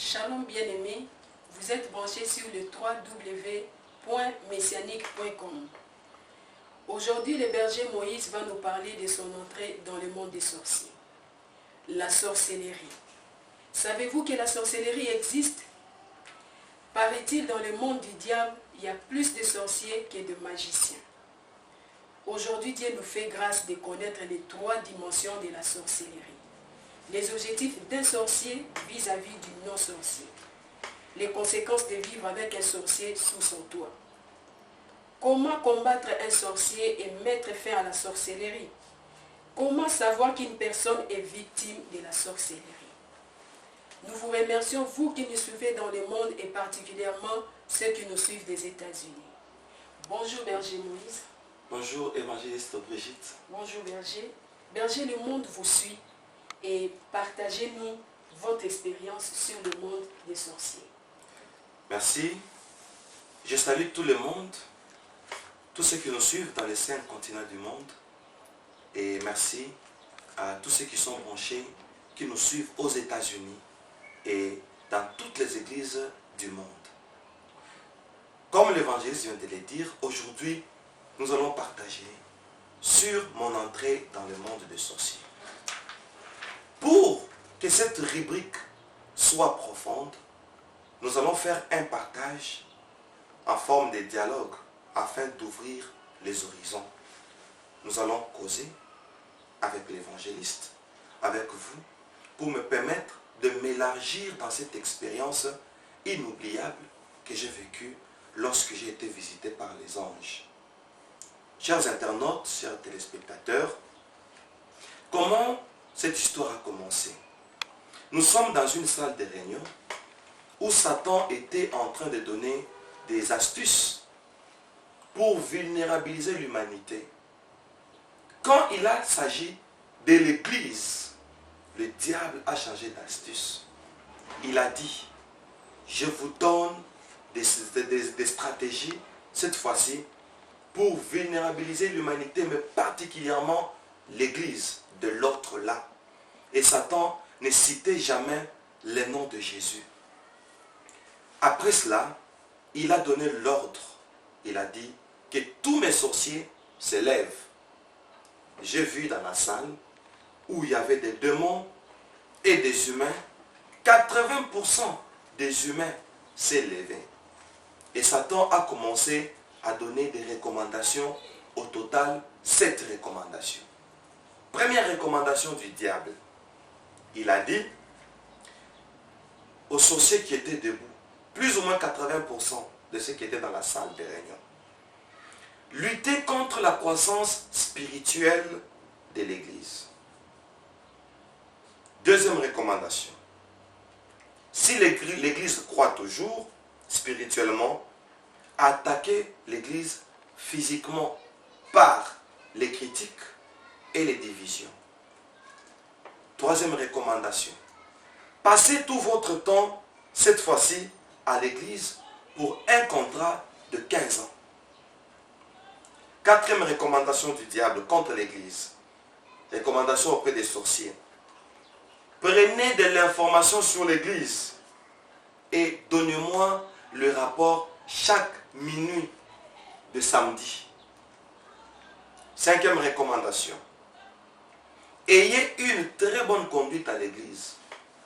Shalom bien-aimés, vous êtes branchés sur le www.messianique.com. Aujourd'hui, le berger Moïse va nous parler de son entrée dans le monde des sorciers. La sorcellerie. Savez-vous que la sorcellerie existe? Paraît-il, dans le monde du diable, il y a plus de sorciers que de magiciens. Aujourd'hui, Dieu nous fait grâce de connaître les 3 dimensions de la sorcellerie. Les objectifs d'un sorcier vis-à-vis du non-sorcier. Les conséquences de vivre avec un sorcier sous son toit. Comment combattre un sorcier et mettre fin à la sorcellerie? Comment savoir qu'une personne est victime de la sorcellerie? Nous vous remercions, vous qui nous suivez dans le monde et particulièrement ceux qui nous suivent des États-Unis. Bonjour berger Moïse. Bonjour évangéliste Brigitte. Bonjour berger. Berger, le monde vous suit et partagez-nous votre expérience sur le monde des sorciers. Merci. Je salue tout le monde, tous ceux qui nous suivent dans les 5 continents du monde. Et merci à tous ceux qui sont branchés, qui nous suivent aux États-Unis et dans toutes les églises du monde. Comme l'évangéliste vient de le dire, aujourd'hui, nous allons partager sur mon entrée dans le monde des sorciers. Pour que cette rubrique soit profonde, nous allons faire un partage en forme de dialogue afin d'ouvrir les horizons. Nous allons causer avec l'évangéliste, avec vous, pour me permettre de m'élargir dans cette expérience inoubliable que j'ai vécue lorsque j'ai été visité par les anges. Chers internautes, chers téléspectateurs, comment cette histoire a commencé? Nous sommes dans une salle de réunion où Satan était en train de donner des astuces pour vulnérabiliser l'humanité. Quand il a s'agit de l'Église, le diable a changé d'astuce. Il a dit, je vous donne des stratégies, cette fois-ci, pour vulnérabiliser l'humanité, mais particulièrement l'Église de l'autre là. Et Satan ne citait jamais le nom de Jésus. Après cela, il a donné l'ordre. Il a dit que tous mes sorciers se lèvent. J'ai vu dans la salle où il y avait des démons et des humains, 80% des humains s'est levé. Et Satan a commencé à donner des recommandations, au total 7 recommandations. Première recommandation du diable. Il a dit aux sorciers qui étaient debout, plus ou moins 80% de ceux qui étaient dans la salle de réunion, lutter contre la croissance spirituelle de l'Église. Deuxième recommandation. Si l'Église croit toujours spirituellement, attaquer l'Église physiquement par les critiques et les divisions. Troisième recommandation. Passez tout votre temps, cette fois-ci, à l'Église pour un contrat de 15 ans. Quatrième recommandation du diable contre l'Église. Recommandation auprès des sorciers. Prenez de l'information sur l'Église et donnez-moi le rapport chaque minuit de samedi. Cinquième recommandation. Ayez une très bonne conduite à l'Église.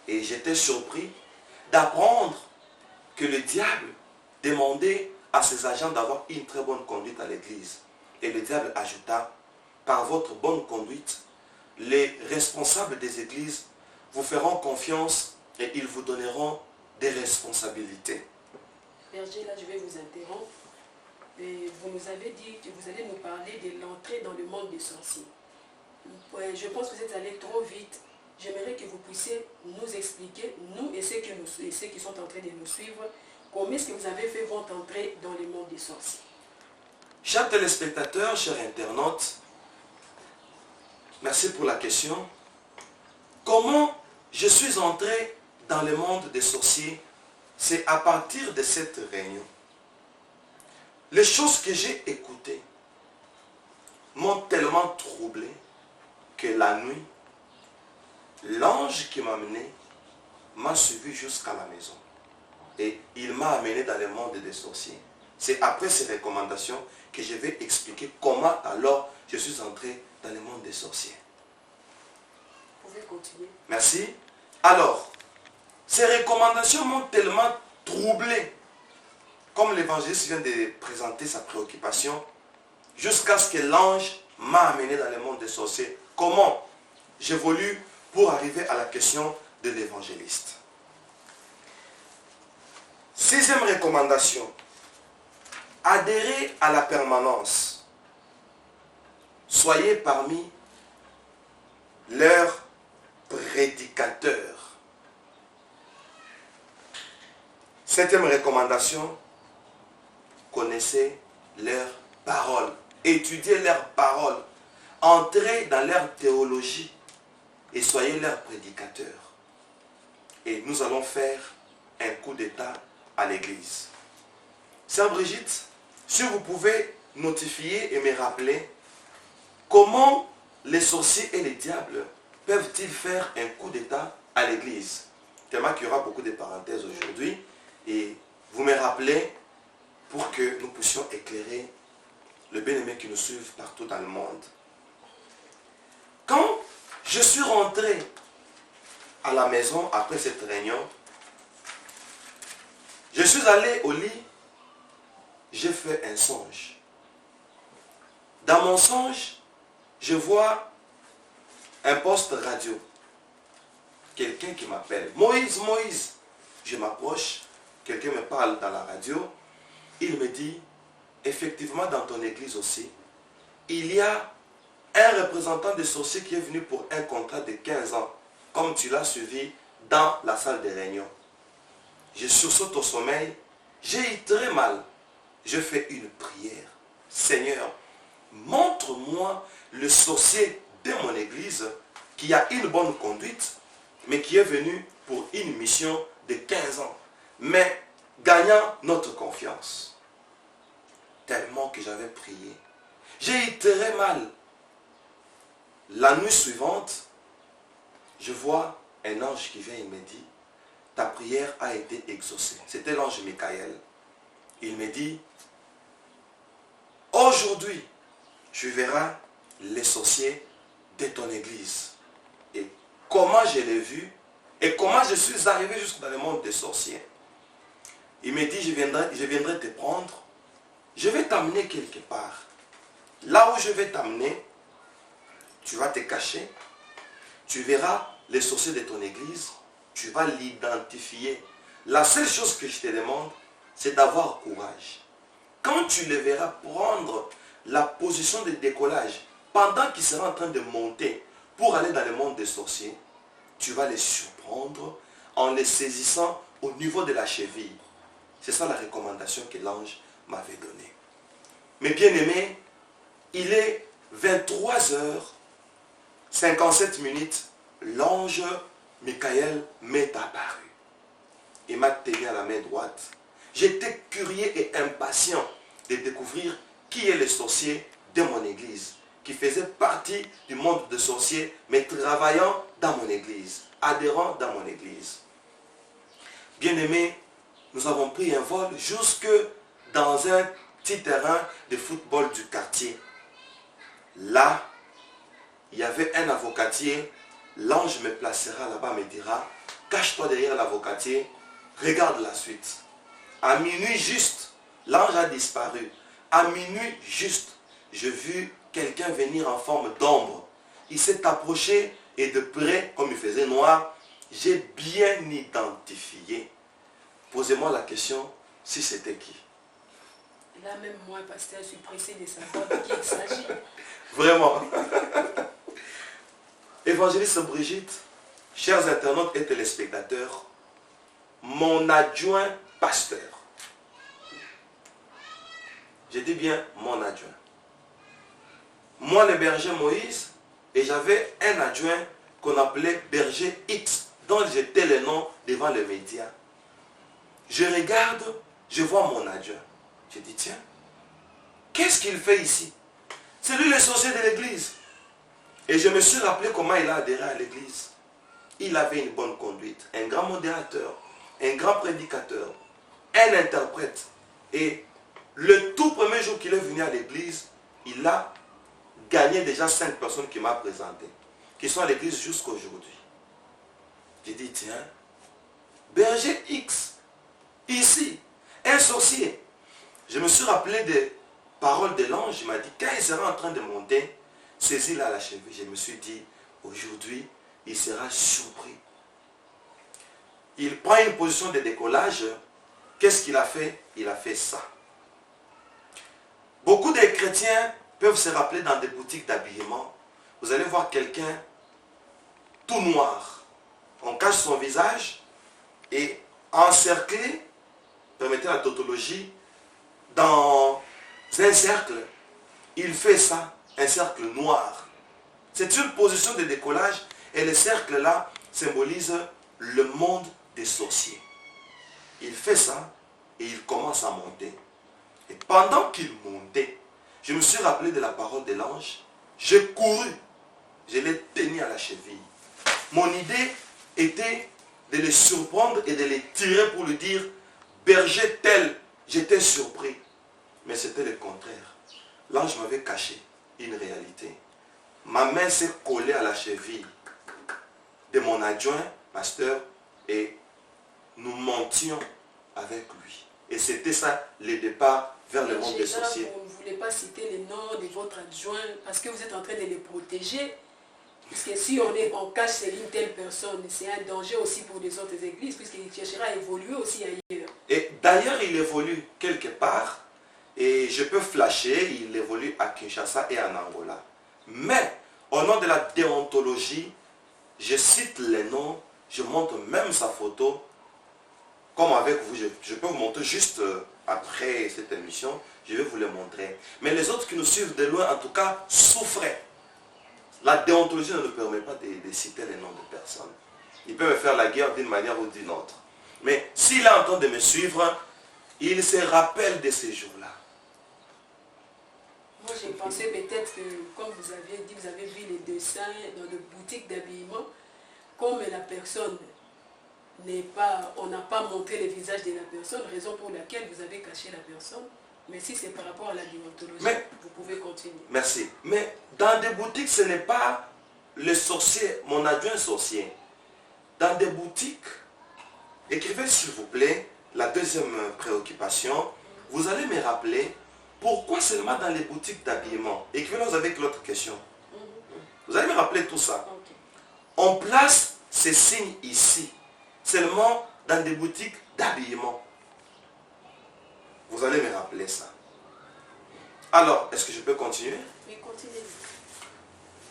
Et j'étais surpris d'apprendre que le diable demandait à ses agents d'avoir une très bonne conduite à l'Église. Et le diable ajouta, par votre bonne conduite, les responsables des églises vous feront confiance et ils vous donneront des responsabilités. Berger, là je vais vous interrompre. Et vous nous avez dit que vous allez nous parler de l'entrée dans le monde des sorciers. Je pense que vous êtes allé trop vite. J'aimerais que vous puissiez nous expliquer, nous et ceux qui sont en train de nous suivre, comment est-ce que vous avez fait votre entrée dans le monde des sorciers. Chers téléspectateurs, chers internautes, merci pour la question. Comment je suis entré dans le monde des sorciers? C'est à partir de cette réunion. Les choses que j'ai écoutées m'ont tellement troublé que la nuit, l'ange qui m'a mené m'a suivi jusqu'à la maison. Et il m'a amené dans le monde des sorciers. C'est après ces recommandations que je vais expliquer comment alors je suis entré dans le monde des sorciers. Vous pouvez continuer. Merci. Alors, ces recommandations m'ont tellement troublé, comme l'évangéliste vient de présenter sa préoccupation, jusqu'à ce que l'ange m'a amené dans le monde des sorciers. Comment j'évolue pour arriver à la question de l'évangéliste. Sixième recommandation. Adhérez à la permanence. Soyez parmi leurs prédicateurs. Septième recommandation. Connaissez leurs paroles. Étudiez leurs paroles. Entrez dans leur théologie et soyez leurs prédicateurs. Et nous allons faire un coup d'état à l'église. Sœur Brigitte, si vous pouvez notifier et me rappeler comment les sorciers et les diables peuvent-ils faire un coup d'état à l'église? Tellement qu'il y aura beaucoup de parenthèses aujourd'hui et vous me rappelez pour que nous puissions éclairer le bien-aimé qui nous suivent partout dans le monde. Quand je suis rentré à la maison après cette réunion, je suis allé au lit, j'ai fait un songe. Dans mon songe, je vois un poste radio. Quelqu'un qui m'appelle. Moïse, Moïse. Je m'approche, quelqu'un me parle dans la radio. Il me dit, effectivement dans ton église aussi, il y a un représentant des sorciers qui est venu pour un contrat de 15 ans, comme tu l'as suivi dans la salle de réunion. Je sursaute au sommeil, j'ai eu très mal. Je fais une prière. Seigneur, montre-moi le sorcier de mon église qui a une bonne conduite, mais qui est venu pour une mission de 15 ans, mais gagnant notre confiance. Tellement que j'avais prié. J'ai eu très mal. La nuit suivante, je vois un ange qui vient et me dit, ta prière a été exaucée. C'était l'ange Michael. Il me dit, aujourd'hui, tu verras les sorciers de ton église. Et comment je l'ai vu et comment je suis arrivé jusque dans le monde des sorciers. Il me dit, je viendrai te prendre. Je vais t'amener quelque part. Là où je vais t'amener, tu vas te cacher. Tu verras les sorciers de ton église. Tu vas l'identifier. La seule chose que je te demande, c'est d'avoir courage. Quand tu les verras prendre la position de décollage, pendant qu'ils seront en train de monter pour aller dans le monde des sorciers, tu vas les surprendre en les saisissant au niveau de la cheville. C'est ça la recommandation que l'ange m'avait donnée. Mes bien-aimés, il est 23h57, l'ange Michael m'est apparu. Il m'a tenu à la main droite. J'étais curieux et impatient de découvrir qui est le sorcier de mon église, qui faisait partie du monde des sorciers, mais travaillant dans mon église, adhérant dans mon église. Bien-aimés, nous avons pris un vol jusque dans un petit terrain de football du quartier. Là, il y avait un avocatier. L'ange me placera là-bas, me dira, cache-toi derrière l'avocatier, regarde la suite. À minuit juste, l'ange a disparu. À minuit juste, j'ai vu quelqu'un venir en forme d'ombre. Il s'est approché et de près, comme il faisait noir, j'ai bien identifié. Posez-moi la question, si c'était qui? Là même moi, pasteur, je suis pressé de savoir de qui il s'agit. Vraiment. Évangéliste Brigitte, chers internautes et téléspectateurs, mon adjoint pasteur. Je dis bien mon adjoint. Moi, le berger Moïse, et j'avais un adjoint qu'on appelait berger X, dont j'étais le nom devant les médias. Je regarde, je vois mon adjoint. Je dis, tiens, qu'est-ce qu'il fait ici? C'est lui le sorcier de l'église. Et je me suis rappelé comment il a adhéré à l'église. il avait une bonne conduite, un grand modérateur, un grand prédicateur, un interprète. Et le tout premier jour qu'il est venu à l'église, il a gagné déjà 5 personnes qui m'a présenté, qui sont à l'église jusqu'à aujourd'hui. J'ai dit, tiens, berger X, ici, un sorcier. Je me suis rappelé des paroles de l'ange. Il m'a dit, quand il sera en train de monter, saisis-la à la cheville. Je me suis dit, aujourd'hui, il sera surpris. Il prend une position de décollage. Qu'est-ce qu'il a fait? Il a fait ça. Beaucoup de chrétiens peuvent se rappeler dans des boutiques d'habillement. Vous allez voir quelqu'un tout noir. On cache son visage et encerclé, permettez la tautologie, dans un cercle, il fait ça, un cercle noir. C'est une position de décollage et le cercle là symbolise le monde des sorciers. Il fait ça et il commence à monter. Et pendant qu'il montait, je me suis rappelé de la parole de l'ange. J'ai couru, je l'ai tenu à la cheville. Mon idée était de le surprendre et de le tirer pour lui dire, berger tel, j'étais surpris. Mais c'était le contraire. L'ange m'avait caché une réalité. Ma main s'est collée à la cheville de mon adjoint, pasteur, et nous montions avec lui. Et c'était ça le départ vers le monde des sorciers. Vous ne voulez pas citer les noms de votre adjoint parce que vous êtes en train de les protéger. Parce que si on cache c'est une telle personne, c'est un danger aussi pour les autres églises, puisqu'il cherchera à évoluer aussi ailleurs. Et d'ailleurs, il évolue quelque part, et je peux flasher, il évolue à Kinshasa et en Angola. Mais, au nom de la déontologie, je cite les noms, je montre même sa photo, comme avec vous, je peux vous montrer juste après cette émission, je vais vous les montrer. Mais les autres qui nous suivent de loin, en tout cas, souffraient. La déontologie ne nous permet pas de citer les noms de personnes. Il peut me faire la guerre d'une manière ou d'une autre. Mais s'il est en train de me suivre, il se rappelle de ces jours-là. Moi, j'ai pensé peut-être que, comme vous aviez dit, vous avez vu les dessins dans les boutiques d'habillement, comme la personne n'est pas, on n'a pas montré le visage de la personne, raison pour laquelle vous avez caché la personne. Mais si c'est par rapport à la déontologie, vous pouvez continuer. Merci. Mais dans des boutiques, ce n'est pas le sorcier, mon adjoint sorcier. Dans des boutiques, écrivez s'il vous plaît, la deuxième préoccupation, vous allez me rappeler pourquoi seulement dans les boutiques d'habillement. Écrivez-nous avec l'autre question. Vous allez me rappeler tout ça. Okay. On place ces signes ici, seulement dans des boutiques d'habillement. Vous allez me rappeler ça. Alors, est-ce que je peux continuer? Oui, continuez.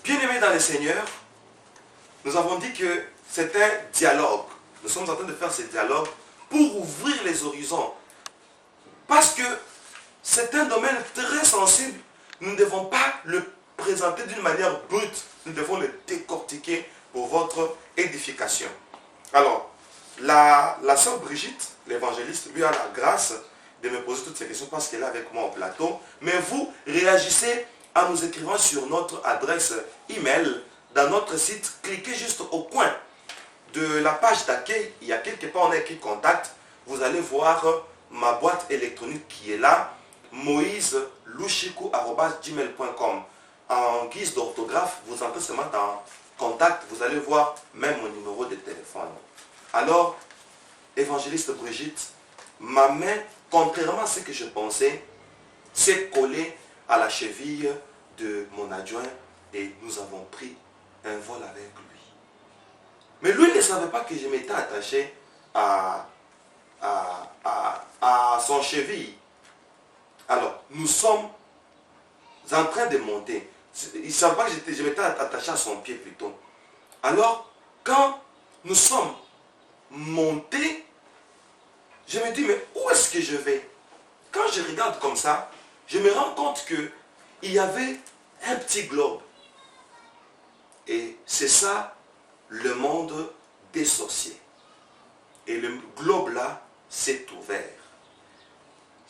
Bien-aimés dans le Seigneur, nous avons dit que c'est un dialogue. Nous sommes en train de faire ce dialogue pour ouvrir les horizons. Parce que c'est un domaine très sensible. Nous ne devons pas le présenter d'une manière brute. Nous devons le décortiquer pour votre édification. Alors, la sœur Brigitte, l'évangéliste, lui a la grâce de me poser toutes ces questions parce qu'elle est avec moi au plateau. Mais vous réagissez en nous écrivant sur notre adresse email dans notre site. Cliquez juste au coin de la page d'accueil. Il y a quelque part, on a écrit contact. Vous allez voir ma boîte électronique qui est là, moiselouchikou@gmail.com. En guise d'orthographe, vous entrez seulement dans contact. Vous allez voir même mon numéro de téléphone. Alors, évangéliste Brigitte, ma main, contrairement à ce que je pensais, s'est collée à la cheville de mon adjoint et nous avons pris un vol avec lui. Mais lui ne savait pas que je m'étais attaché à son cheville. Alors, nous sommes en train de monter. Il ne savait pas que je m'étais attaché à son pied plutôt. Alors, quand nous sommes montés, je me dis, mais où est-ce que je vais? Quand je regarde comme ça, je me rends compte qu'il y avait un petit globe. Et c'est ça, le monde des sorciers. Et le globe là s'est ouvert.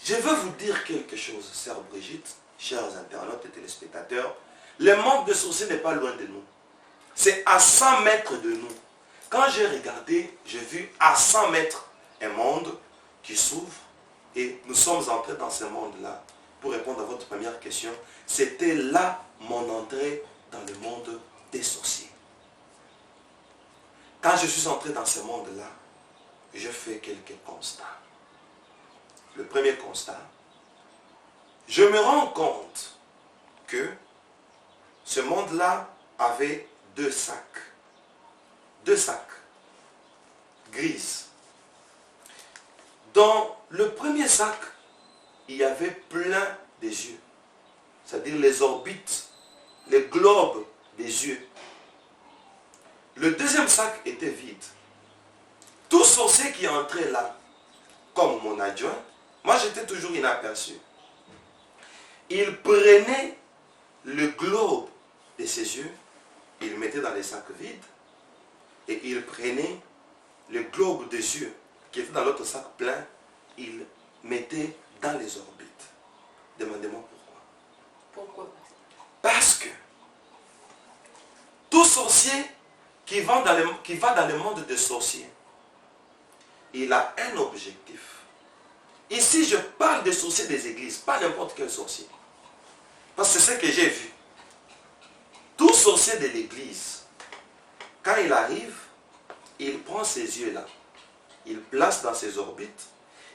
Je veux vous dire quelque chose, sœur Brigitte, chers internautes et téléspectateurs. Le monde des sorciers n'est pas loin de nous. C'est à 100 mètres de nous. Quand j'ai regardé, j'ai vu à 100 mètres un monde qui s'ouvre et nous sommes entrés dans ce monde-là. Pour répondre à votre première question, c'était là mon entrée dans le monde des sorciers. Quand je suis entré dans ce monde-là, je fais quelques constats. Le premier constat, je me rends compte que ce monde-là avait deux sacs grises. Dans le premier sac, il y avait plein des yeux, c'est-à-dire les orbites, les globes des yeux. Le deuxième sac était vide. Tout sorcier qui entrait là, comme mon adjoint, moi j'étais toujours inaperçu. Il prenait le globe de ses yeux, il le mettait dans les sacs vides, et il prenait le globe des yeux qui était dans l'autre sac plein, il mettait dans les orbites. Demandez-moi pourquoi. Pourquoi? Parce que tout sorcier qui va dans le monde des sorciers, il a un objectif. Ici, je parle des sorciers des églises, pas n'importe quel sorcier. Parce que c'est ce que j'ai vu. Tout sorcier de l'église, quand il arrive, il prend ses yeux-là, il place dans ses orbites,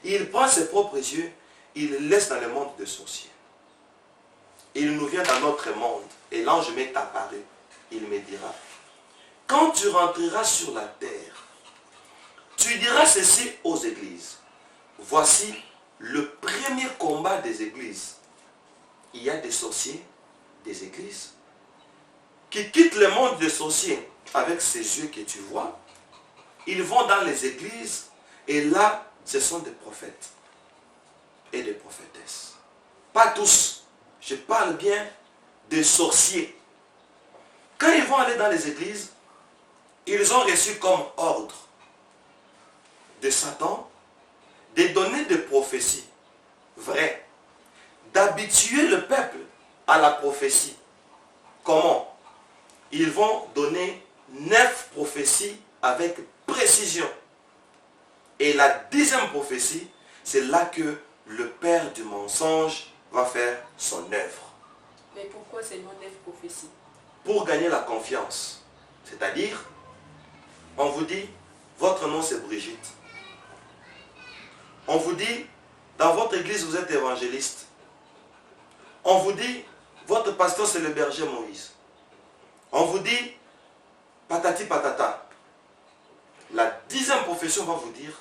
il prend ses propres yeux, il les laisse dans le monde des sorciers. Il nous vient dans notre monde, et l'ange m'est apparu. Il me dira, quand tu rentreras sur la terre, tu diras ceci aux églises. Voici le premier combat des églises. Il y a des sorciers des églises qui quittent le monde des sorciers avec ces yeux que tu vois. Ils vont dans les églises et là, ce sont des prophètes et des prophétesses. Pas tous. Je parle bien des sorciers. Quand ils vont aller dans les églises, ils ont reçu comme ordre de Satan de donner des prophéties vraies, d'habituer le peuple à la prophétie. Comment? Ils vont donner 9 prophéties avec précision. Et la 10e prophétie, c'est là que le père du mensonge va faire son œuvre. Mais pourquoi seulement 9 prophéties? Pour gagner la confiance. C'est-à-dire, on vous dit, votre nom c'est Brigitte. On vous dit, dans votre église vous êtes évangéliste. On vous dit, votre pasteur c'est le berger Moïse. On vous dit, patati patata. La 10e profession va vous dire,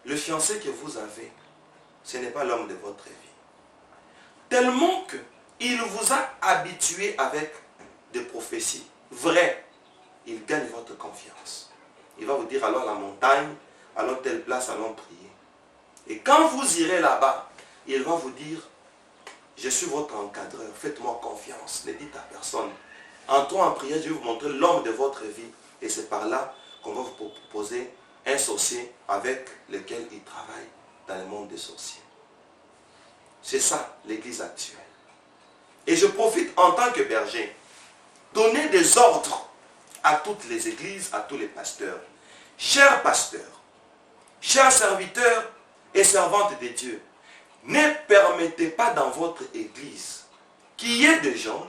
le fiancé que vous avez, ce n'est pas l'homme de votre vie. Tellement qu'il vous a habitué avec des prophéties vraies, il gagne votre confiance. Il va vous dire, alors la montagne, allons telle place, allons prier. Et quand vous irez là-bas, il va vous dire, je suis votre encadreur, faites-moi confiance, ne dites à personne. Entrons en prière, je vais vous montrer l'homme de votre vie. Et c'est par là qu'on va vous proposer un sorcier avec lequel il travaille dans le monde des sorciers. C'est ça, l'église actuelle. Et je profite en tant que berger, donner des ordres à toutes les églises, à tous les pasteurs. Chers pasteurs, chers serviteurs et servantes de Dieu, ne permettez pas dans votre église qu'il y ait des gens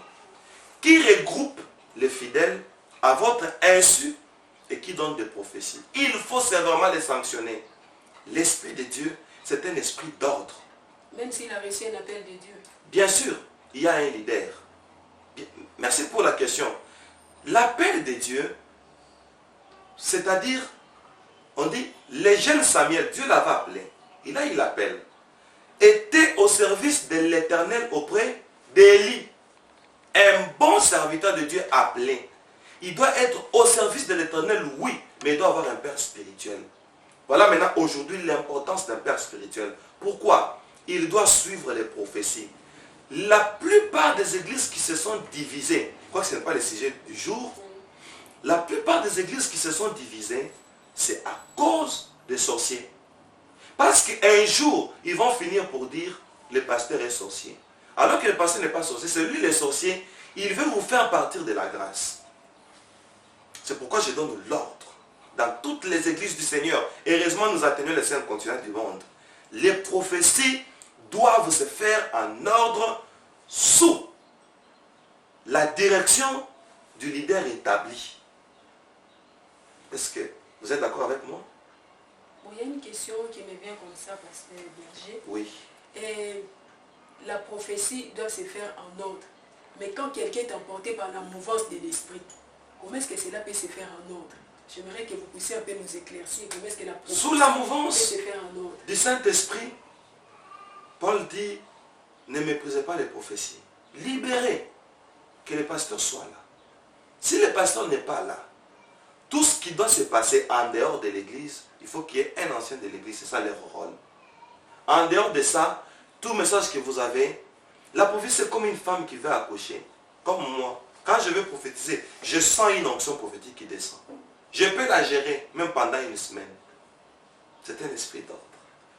qui regroupent les fidèles à votre insu et qui donnent des prophéties. Il faut sévèrement les sanctionner. L'Esprit de Dieu, c'est un esprit d'ordre. Même s'il a reçu un appel de Dieu. Bien sûr, il y a un leader. Merci pour la question. L'appel de Dieu, c'est-à-dire, on dit, les jeunes Samuel, Dieu l'avait appelé. Et là, il l'appelle. Était au service de l'Éternel auprès d'Élie. Un bon serviteur de Dieu appelé. Il doit être au service de l'Éternel, oui, mais il doit avoir un père spirituel. Voilà maintenant aujourd'hui l'importance d'un père spirituel. Pourquoi? Il doit suivre les prophéties. La plupart des églises qui se sont divisées, je crois que ce n'est pas le sujet du jour, la plupart des églises qui se sont divisées, c'est à cause des sorciers. Parce qu'un jour, ils vont finir pour dire, le pasteur est sorcier. Alors que le pasteur n'est pas sorcier, c'est lui le sorcier, il veut vous faire partir de la grâce. C'est pourquoi je donne l'ordre. dans toutes les églises du Seigneur, heureusement nous atteignons les 5 continents du monde, les prophéties doivent se faire en ordre sous la direction du leader établi. Est-ce que vous êtes d'accord avec moi? Bon, il y a une question qui me vient comme ça, pasteur Berger. Oui. Et la prophétie doit se faire en ordre. Mais quand quelqu'un est emporté par la mouvance de l'esprit, comment est-ce que cela peut se faire en ordre? J'aimerais que vous puissiez un peu nous éclaircir. Comment est-ce que la prophétie sous la peut mouvance se faire en ordre? du Saint-Esprit, Paul dit, ne méprisez pas les prophéties. Libérez, que le pasteur soit là. Si le pasteur n'est pas là, tout ce qui doit se passer en dehors de l'église, il faut qu'il y ait un ancien de l'église, c'est ça leur rôle. En dehors de ça, tout message que vous avez, la prophétie c'est comme une femme qui veut accoucher, comme moi. Quand je veux prophétiser, je sens une onction prophétique qui descend. Je peux la gérer, même pendant une semaine. C'est un esprit d'ordre.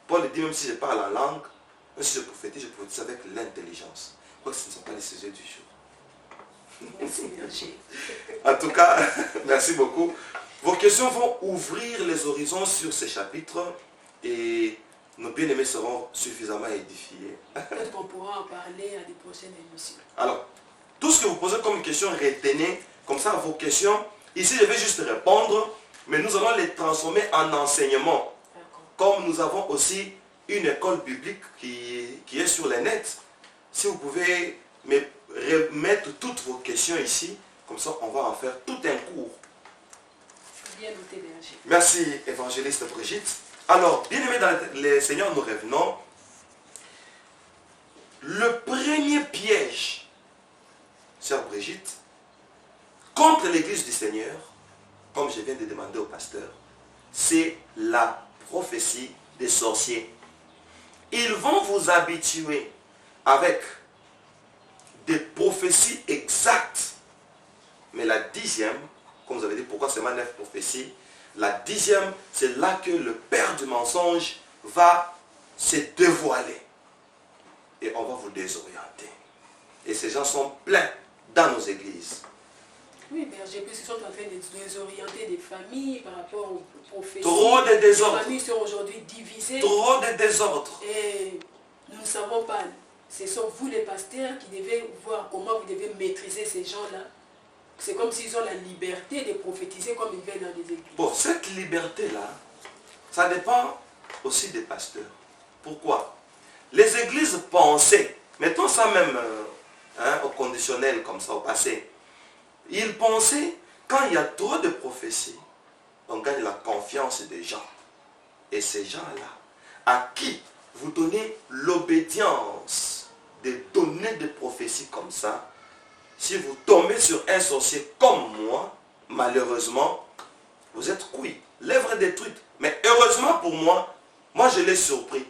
Paul dit, même si je parle en langue, même si je prophétise avec l'intelligence. Je crois que ce ne sont pas les sujets du jour. Merci, Berger. En tout cas, merci beaucoup. Vos questions vont ouvrir les horizons sur ces chapitres et nos bien-aimés seront suffisamment édifiés. Peut-être qu'on pourra en parler à des prochaines émissions. Alors, tout ce que vous posez comme question, retenez comme ça vos questions. Ici, je vais juste répondre, mais nous allons les transformer en enseignement. Comme nous avons aussi une école biblique qui est sur les nets. Si vous pouvez me remettre toutes vos questions ici, comme ça on va en faire tout un cours. Bien noté, Berger. Merci, évangéliste Brigitte. Alors, bien aimés dans le Seigneur, nous revenons. Le premier piège, sœur Brigitte, contre l'église du Seigneur, comme je viens de demander au pasteur, c'est la prophétie des sorciers. Ils vont vous habituer avec des prophéties exactes. Mais la 10e, comme vous avez dit, pourquoi seulement 9 prophéties? La 10e, c'est là que le père du mensonge va se dévoiler. Et on va vous désorienter. Et ces gens sont pleins dans nos églises. Oui, Berger, puisqu'ils sont en train de désorienter des familles par rapport aux prophéties. Trop de désordre. Les familles sont aujourd'hui divisées. Trop de désordre. Et nous ne savons pas. Ce sont vous les pasteurs qui devez voir comment vous devez maîtriser ces gens-là. C'est comme s'ils ont la liberté de prophétiser comme ils veulent dans des églises. Bon, cette liberté-là, ça dépend aussi des pasteurs. Pourquoi? Les églises pensaient, mettons ça même au conditionnel comme ça, au passé, ils pensaient, quand il y a trop de prophéties, on gagne la confiance des gens. Et ces gens-là, à qui vous donnez l'obédience de donner des prophéties comme ça, si vous tombez sur un sorcier comme moi, malheureusement, vous êtes cuit. L'œuvre est détruite. Mais heureusement pour moi, moi je l'ai surpris.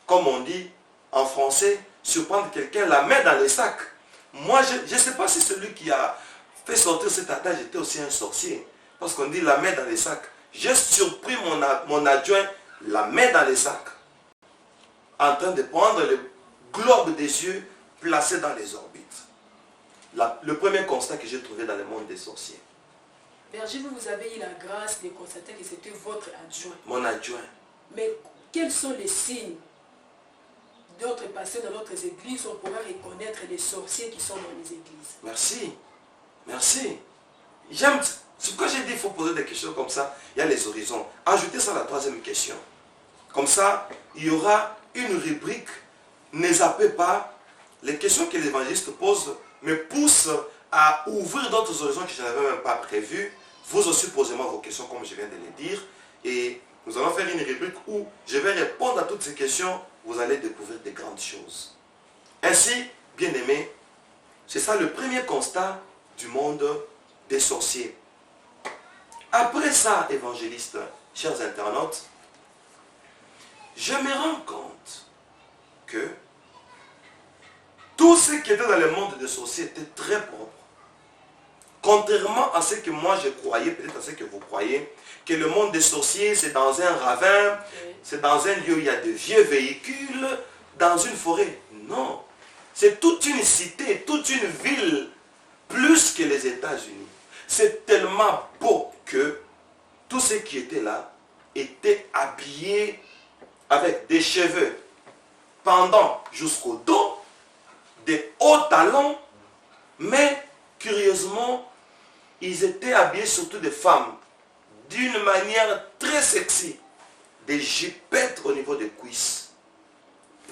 Comme on dit en français, surprendre quelqu'un la main dans le sac. Moi, je ne sais pas si celui qui a fait sortir cet attaque était aussi un sorcier. Parce qu'on dit la main dans le sac. J'ai surpris mon adjoint la main dans le sac. En train de prendre le globe des yeux placé dans les orbites. Le premier constat que j'ai trouvé dans le monde des sorciers. Berger, vous avez eu la grâce de constater que c'était votre adjoint. Mon adjoint. Mais quels sont les signes d'autres pasteurs dans d'autres églises où on pourra reconnaître les sorciers qui sont dans les églises? Merci. Merci. J'aime. C'est pourquoi j'ai dit qu'il faut poser des questions comme ça. Il y a les horizons. Ajoutez ça à la troisième question. Comme ça, il y aura une rubrique. Ne zappez pas. Les questions que l'évangéliste pose me poussent à ouvrir d'autres horizons que je n'avais même pas prévus. Vous aussi, posez-moi vos questions comme je viens de les dire. Et nous allons faire une rubrique où je vais répondre à toutes ces questions. Vous allez découvrir des grandes choses. Ainsi, bien aimés, c'est ça le premier constat du monde des sorciers. Après ça, évangéliste, chers internautes, je me rends compte que tout ce qui était dans le monde des sorciers était très propre. Contrairement à ce que moi je croyais, peut-être à ce que vous croyez, que le monde des sorciers c'est dans un ravin, c'est dans un lieu où il y a de vieux véhicules, dans une forêt. Non. C'est toute une cité, toute une ville, plus que les États-Unis. C'est tellement beau que tous ceux qui étaient là étaient habillés avec des cheveux pendant jusqu'au dos, des hauts talons, mais curieusement, ils étaient habillés surtout des femmes d'une manière très sexy, des juppettes au niveau des cuisses,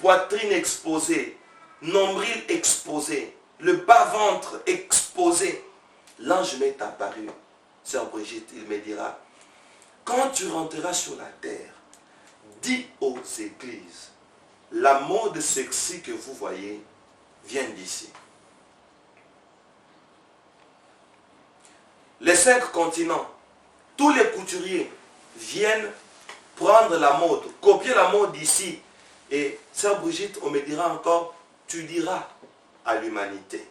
poitrine exposée, nombril exposé, le bas-ventre exposé. L'ange m'est apparu, sœur Brigitte, il me dira, quand tu rentreras sur la terre, dis aux églises, la mode sexy que vous voyez vient d'ici. Les 5 continents, tous les couturiers viennent prendre la mode, copier la mode d'ici. Et sœur Brigitte, on me dira encore, tu diras à l'humanité.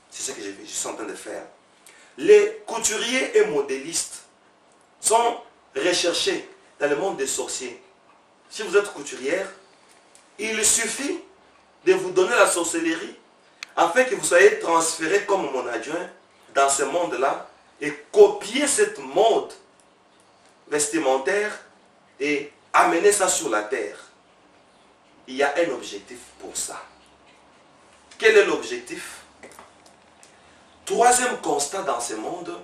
C'est ce que je suis en train de faire. Les couturiers et modélistes sont recherchés dans le monde des sorciers. Si vous êtes couturière, il suffit de vous donner la sorcellerie afin que vous soyez transféré comme mon adjoint dans ce monde-là et copier cette mode vestimentaire et amener ça sur la terre. Il y a un objectif pour ça. Quel est l'objectif? Troisième constat dans ce monde,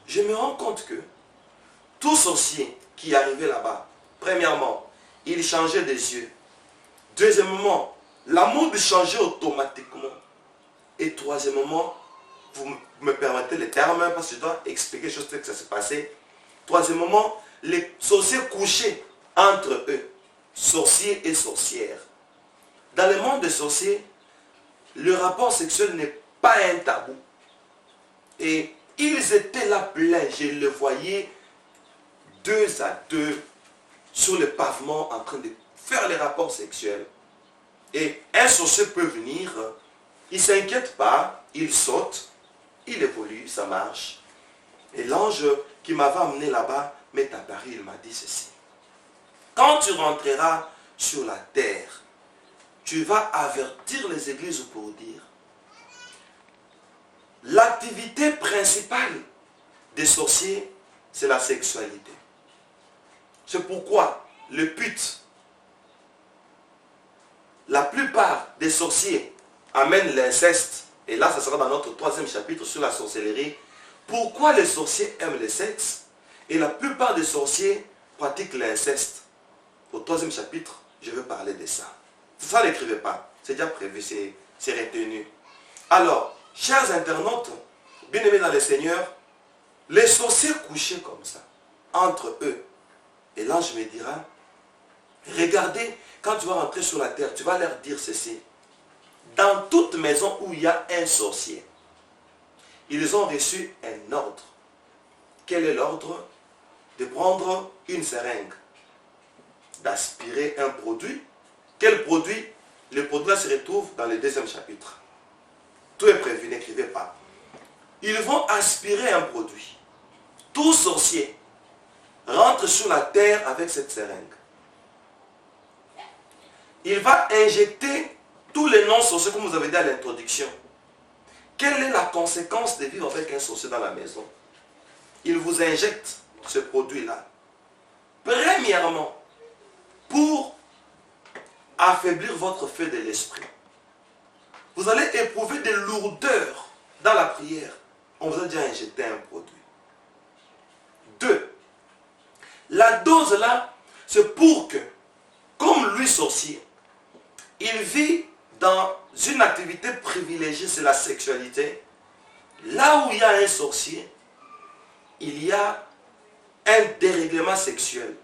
je me rends compte que tout sorcier qui arrivait là-bas, premièrement, il changeait des yeux. Deuxièmement, la mode changeait automatiquement. Et troisièmement, vous me permettez les termes, parce que je dois expliquer les choses que ça s'est passé. Troisièmement, les sorciers couchaient entre eux, sorciers et sorcières. Dans le monde des sorciers, le rapport sexuel n'est pas un tabou. Et ils étaient là pleins, je les voyais 2 à 2 sur le pavement en train de faire les rapports sexuels. Et un sorcier peut venir, il ne s'inquiète pas, il saute, il évolue, ça marche. Et l'ange qui m'avait amené là-bas m'est apparu, il m'a dit ceci. Quand tu rentreras sur la terre, tu vas avertir les églises pour dire l'activité principale des sorciers, c'est la sexualité. C'est pourquoi le pute, la plupart des sorciers amènent l'inceste. Et là, ça sera dans notre 3e chapitre sur la sorcellerie. Pourquoi les sorciers aiment le sexe et la plupart des sorciers pratiquent l'inceste. Au 3e chapitre, je vais parler de ça. Ça, n'écrivez pas. C'est déjà prévu, c'est retenu. Alors, chers internautes, bien-aimés dans le Seigneur, les sorciers couchaient comme ça, entre eux. Et l'ange me dira, regardez, quand tu vas rentrer sur la terre, tu vas leur dire ceci. Dans toute maison où il y a un sorcier, ils ont reçu un ordre. Quel est l'ordre? De prendre une seringue, d'aspirer un produit. Quel produit? Le produit se retrouve dans le 2e chapitre. Tout est prévu, n'écrivez pas. Ils vont aspirer un produit. Tout sorcier rentre sur la terre avec cette seringue. Il va injecter tous les noms sorciers, comme vous avez dit à l'introduction. Quelle est la conséquence de vivre avec un sorcier dans la maison? Il vous injecte ce produit-là. Premièrement, pour affaiblir votre feu de l'esprit. Vous allez éprouver des lourdeurs dans la prière. On vous a déjà injecté un produit. 2. La dose là, c'est pour que, comme lui sorcier, il vit dans une activité privilégiée, c'est la sexualité. Là où il y a un sorcier, il y a un dérèglement sexuel.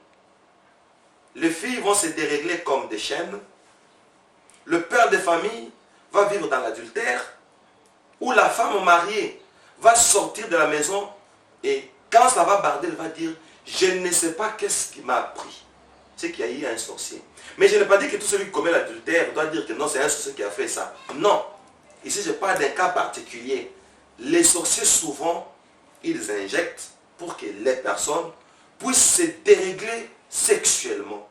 Les filles vont se dérégler comme des chaînes. Le père de famille va vivre dans l'adultère. Ou la femme mariée va sortir de la maison et quand ça va barder, elle va dire « Je ne sais pas qu'est-ce qui m'a pris. » C'est qu'il y a eu un sorcier. Mais je n'ai pas dit que tout celui qui commet l'adultère doit dire que non, c'est un sorcier qui a fait ça. Non. Ici, je parle d'un cas particulier. Les sorciers, souvent, ils injectent pour que les personnes puissent se dérégler sexuellement.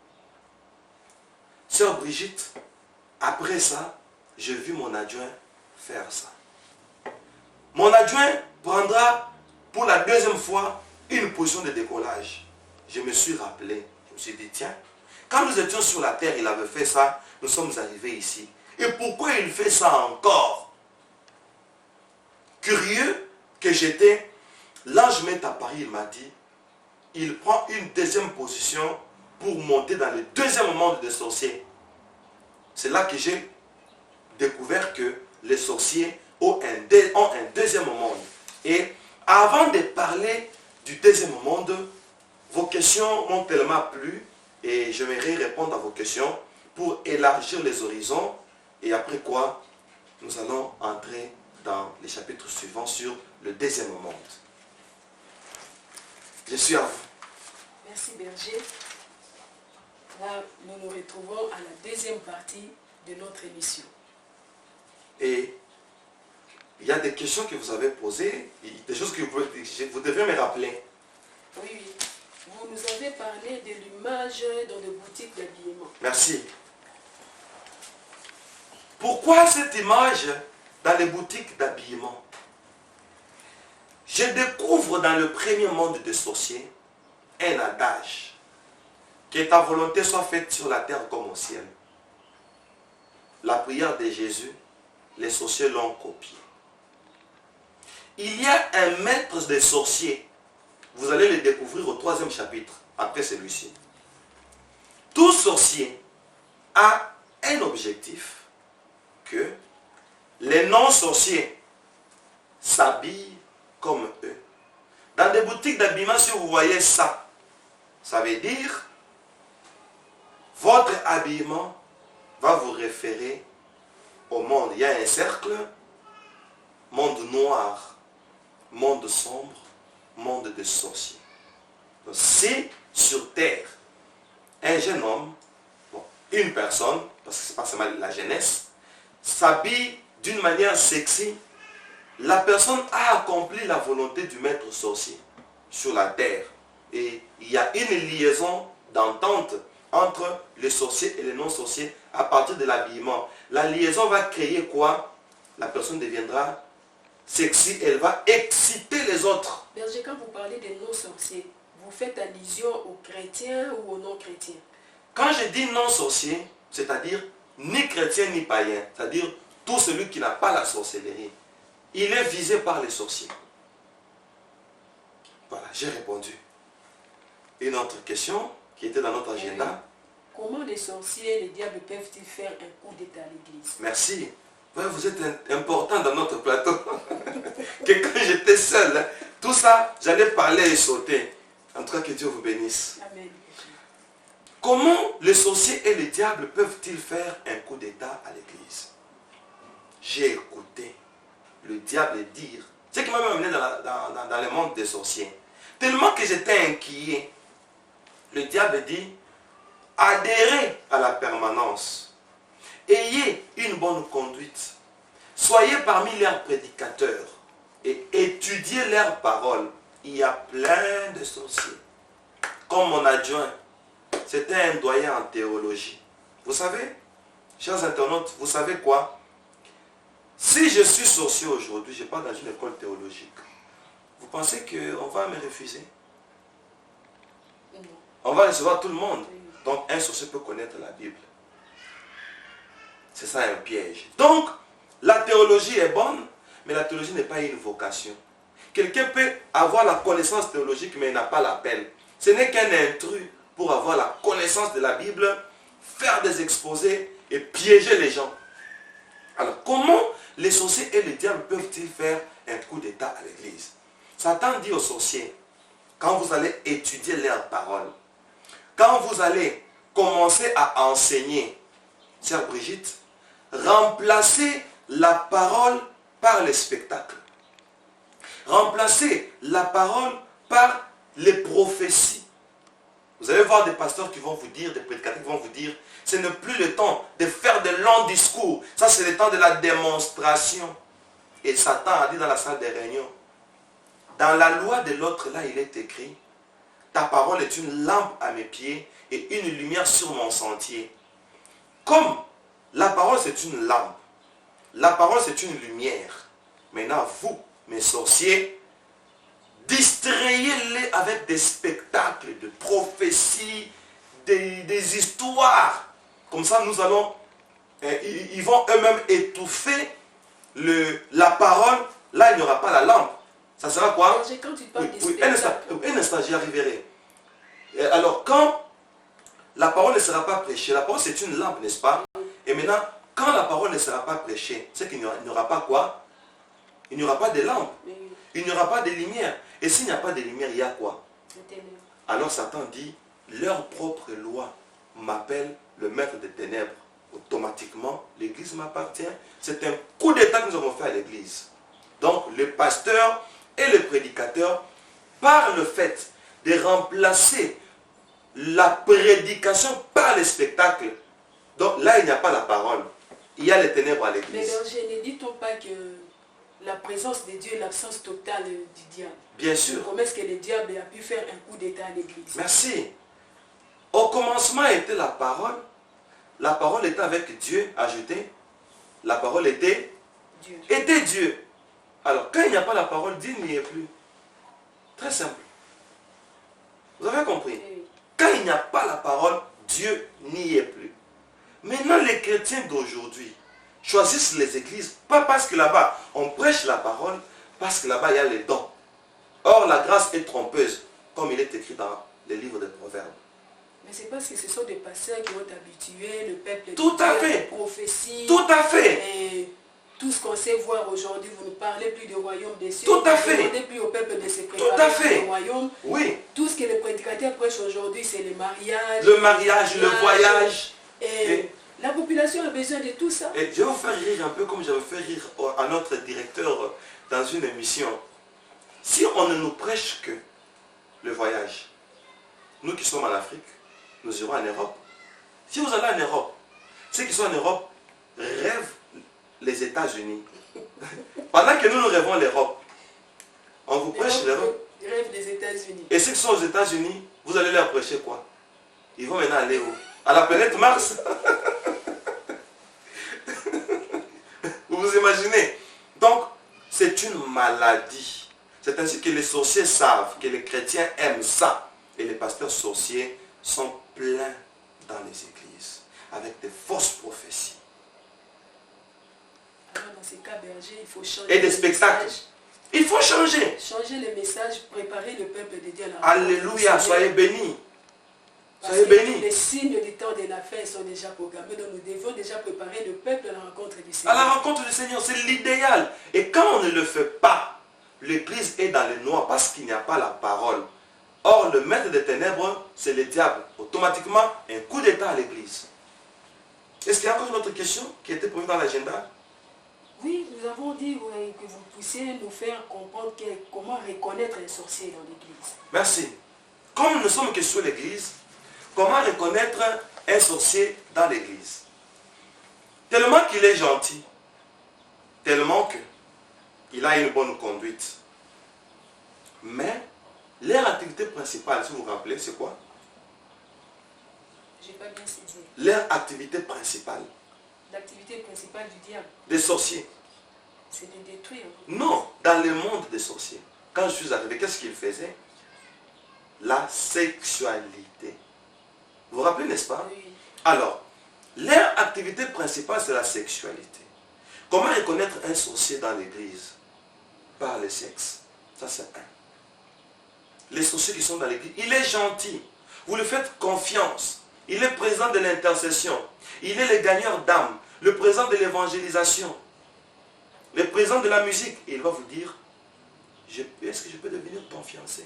Sœur Brigitte, après ça, j'ai vu mon adjoint faire ça. Mon adjoint prendra pour la 2e fois une position de décollage. Je me suis rappelé, je me suis dit, tiens, quand nous étions sur la terre, il avait fait ça, nous sommes arrivés ici. Et pourquoi il fait ça encore? Curieux que j'étais, l'ange m'est apparu, il m'a dit, il prend une deuxième position pour monter dans le deuxième monde des sorciers. C'est là que j'ai découvert que les sorciers ont un deuxième monde. Et avant de parler du deuxième monde, vos questions m'ont tellement plu et j'aimerais répondre à vos questions pour élargir les horizons. Et après quoi, nous allons entrer dans les chapitres suivants sur le deuxième monde. Je suis à vous. Merci Berger. Là, nous nous retrouvons à la deuxième partie de notre émission. Et il y a des questions que vous avez posées, des choses que vous devez me rappeler. Oui, oui. Vous nous avez parlé de l'image dans les boutiques d'habillement. Merci. Pourquoi cette image dans les boutiques d'habillement? Je découvre dans le premier monde des sorciers un adage: que ta volonté soit faite sur la terre comme au ciel. La prière de Jésus, les sorciers l'ont copiée. Il y a un maître des sorciers. Vous allez le découvrir au 3e chapitre, après celui-ci. Tout sorcier a un objectif: que les non-sorciers s'habillent comme eux. Dans des boutiques d'habillement, si vous voyez ça, ça veut dire votre habillement va vous référer au monde. Il y a un cercle, monde noir, monde sombre, monde des sorciers. Donc, si sur terre, un jeune homme, une personne, parce que c'est pas seulement la jeunesse, s'habille d'une manière sexy, la personne a accompli la volonté du maître sorcier sur la terre. Et il y a une liaison d'entente entre les sorciers et les non-sorciers à partir de l'habillement. La liaison va créer quoi? La personne deviendra sexy, elle va exciter les autres. Berger, quand vous parlez des non-sorciers, vous faites allusion aux chrétiens ou aux non-chrétiens? Quand je dis non-sorcier, c'est-à-dire ni chrétien ni païen, c'est-à-dire tout celui qui n'a pas la sorcellerie, il est visé par les sorciers. Voilà, j'ai répondu. Une autre question qui était dans notre agenda. Comment les sorciers et les diables peuvent-ils faire un coup d'état à l'église? Merci. Ouais, vous êtes important dans notre plateau. Que quand j'étais seul, hein, tout ça, j'allais parler et sauter. En tout cas, que Dieu vous bénisse. Amen. Comment les sorciers et les diables peuvent-ils faire un coup d'état à l'église? J'ai écouté le diable dire, ce qui m'a amené dans le monde des sorciers. Tellement que j'étais inquiet, le diable dit, adhérez à la permanence. Ayez une bonne conduite. Soyez parmi leurs prédicateurs et étudiez leurs paroles. Il y a plein de sorciers. Comme mon adjoint, c'était un doyen en théologie. Vous savez, chers internautes, vous savez quoi? Si je suis sorcier aujourd'hui, je pars dans une école théologique. Vous pensez qu'on va me refuser? Non. On va recevoir tout le monde. Donc un sorcier peut connaître la Bible. C'est ça un piège. Donc, la théologie est bonne, mais la théologie n'est pas une vocation. Quelqu'un peut avoir la connaissance théologique, mais il n'a pas l'appel. Ce n'est qu'un intrus pour avoir la connaissance de la Bible, faire des exposés et piéger les gens. Alors, comment les sorciers et les diables peuvent-ils faire un coup d'état à l'église? Satan dit aux sorciers, quand vous allez étudier leurs paroles, quand vous allez commencer à enseigner, chère Brigitte, remplacez la parole par les spectacles. Remplacez la parole par les prophéties. Vous allez voir des pasteurs qui vont vous dire, des prédicateurs qui vont vous dire, ce n'est plus le temps de faire de longs discours. Ça, c'est le temps de la démonstration. Et Satan a dit dans la salle des réunions, dans la loi de l'autre, là, il est écrit, ta parole est une lampe à mes pieds et une lumière sur mon sentier. Comme la parole, c'est une lampe, la parole, c'est une lumière. Maintenant, vous, mes sorciers, Distrayez-les avec des spectacles de prophéties, des histoires. Comme ça, nous allons, ils vont eux-mêmes étouffer la parole. Là, il n'y aura pas la lampe. Ça sera quoi? Quand tu parles Oui, un instant, j'y arriverai. Alors, quand la parole ne sera pas prêchée, la parole c'est une lampe, n'est-ce pas? Et maintenant, quand la parole ne sera pas prêchée, c'est qu'il n'y aura pas quoi? Il n'y aura pas de lampe. Il n'y aura pas de lumière. Et s'il n'y a pas de lumière, il y a quoi? Alors Satan dit, leur propre loi m'appelle le maître des ténèbres. Automatiquement, l'église m'appartient. C'est un coup d'état que nous avons fait à l'église. Donc, le pasteur et le prédicateur, par le fait de remplacer la prédication par les spectacles, donc là, il n'y a pas la parole. Il y a les ténèbres à l'église. Mais berger, ne dit-on pas que la présence de Dieu est l'absence totale du diable? Bien sûr. Comment est-ce que le diable a pu faire un coup d'état à l'église? Merci. Au commencement était la parole. La parole était avec Dieu, ajouté. La parole était Dieu. Était Dieu. Alors, quand il n'y a pas la parole, Dieu n'y est plus. Très simple. Vous avez compris? Oui. Quand il n'y a pas la parole, Dieu n'y est plus. Maintenant, les chrétiens d'aujourd'hui choisissent les églises, pas parce que là-bas, on prêche la parole, parce que là-bas, il y a les dons. Or, la grâce est trompeuse, comme il est écrit dans les livres des Proverbes. Mais c'est parce que ce sont des pasteurs qui ont habitué le peuple Tout à fait. des prophéties. Tout à fait. Et tout ce qu'on sait voir aujourd'hui, vous ne parlez plus du royaume des cieux. Tout à Vous ne fait. demandez plus au peuple de se Tout à préparer fait. pour le royaume. Oui. Tout ce que les prédicateurs prêchent aujourd'hui, c'est le mariage. Le mariage, le voyage. Et la population a besoin de tout ça. Et je vais vous faire rire un peu comme j'avais fait rire à notre directeur dans une émission. Si on ne nous prêche que le voyage, nous qui sommes en Afrique, nous irons en Europe. Si vous allez en Europe, ceux qui sont en Europe rêvent les États-Unis. Pendant que nous rêvons l'Europe, on vous prêche l'Europe. Ils rêvent des États-Unis. Et ceux qui sont aux États-Unis, vous allez leur prêcher quoi? Ils vont maintenant aller où? À la planète Mars. Vous vous imaginez? Donc, c'est une maladie. C'est ainsi que les sorciers savent, que les chrétiens aiment ça. Et les pasteurs sorciers sont pleins dans les églises, avec des fausses prophéties. Alors dans ces cas, berger, il faut changer. Et des spectacles. Il faut changer. Changer le message, préparer le peuple de Dieu à la Alléluia, soyez bénis. Parce Soyez que bénis. les signes du temps de la fin sont déjà programmés, donc nous devons déjà préparer le peuple à la rencontre du Seigneur. À la rencontre du Seigneur, c'est l'idéal. Et quand on ne le fait pas, l'église est dans le noir parce qu'il n'y a pas la parole. Or, le maître des ténèbres, c'est le diable. Automatiquement, un coup d'état à l'église. Est-ce qu'il y a encore une autre question qui était prévue dans l'agenda? Oui, nous avons dit que vous puissiez nous faire comprendre comment reconnaître un sorcier dans l'église. Merci. Comme nous ne sommes que sur l'église, comment reconnaître un sorcier dans l'église? Tellement qu'il est gentil, tellement qu'il a une bonne conduite. Mais leur activité principale, si vous vous rappelez, c'est quoi? Je n'ai pas bien saisi. Leur activité principale. L'activité principale du diable, Des sorciers. c'est de détruire. Non, dans le monde des sorciers. Quand je suis arrivé, qu'est-ce qu'ils faisaient? La sexualité. Vous vous rappelez, n'est-ce pas? Oui. Alors, leur activité principale, c'est la sexualité. Comment reconnaître un sorcier dans l'église? Par le sexe. Ça, c'est un. Les sorciers qui sont dans l'église, il est gentil. Vous lui faites confiance. Il est président de l'intercession. Il est le gagneur d'âme. Le président de l'évangélisation. Le président de la musique. Et il va vous dire, est-ce que je peux devenir ton fiancé?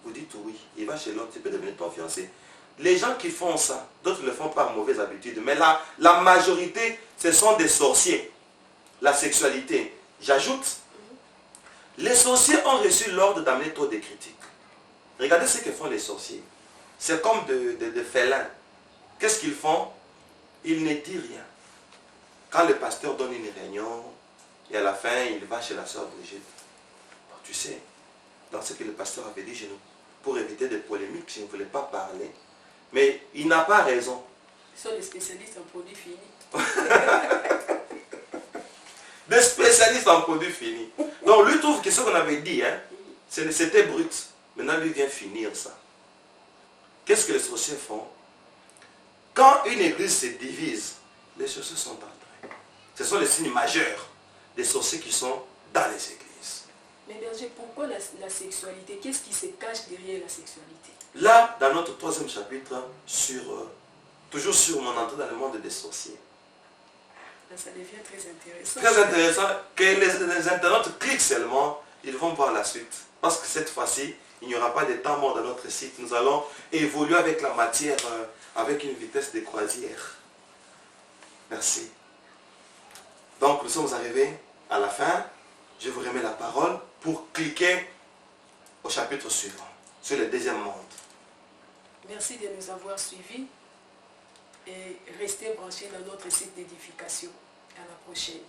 Vous dites oui. Il va chez l'autre, je peux devenir ton fiancé. Les gens qui font ça, d'autres le font par mauvaise habitude. Mais la majorité, ce sont des sorciers. La sexualité. J'ajoute, les sorciers ont reçu l'ordre d'amener trop de critiques. Regardez ce que font les sorciers. C'est comme des félins. Qu'est-ce qu'ils font? Ils ne disent rien. Quand le pasteur donne une réunion, et à la fin, il va chez la sœur Brigitte. Bon, tu sais, dans ce que le pasteur avait dit, pour éviter des polémiques, je ne voulais pas parler. Mais il n'a pas raison. Ce sont des spécialistes en produits finis. Des spécialistes en produits finis. Donc lui trouve que ce qu'on avait dit, hein, C'était brut. Maintenant, lui vient finir ça. Qu'est-ce que les sorciers font? Quand une église se divise, les sorciers sont en train. Ce sont les signes majeurs des sorciers qui sont dans les églises. Mais berger, pourquoi la sexualité? Qu'est-ce qui se cache derrière la sexualité? Là, dans notre 3e chapitre, toujours sur mon entrée dans le monde des sorciers. Là, ça devient très intéressant. Très intéressant que les internautes cliquent seulement, ils vont voir la suite. Parce que cette fois-ci, il n'y aura pas de temps mort dans notre site. Nous allons évoluer avec la matière, avec une vitesse de croisière. Merci. Donc, nous sommes arrivés à la fin. Je vous remets la parole pour cliquer au chapitre suivant, sur le 2e monde. Merci de nous avoir suivis et restez branchés dans notre site d'édification. À la prochaine.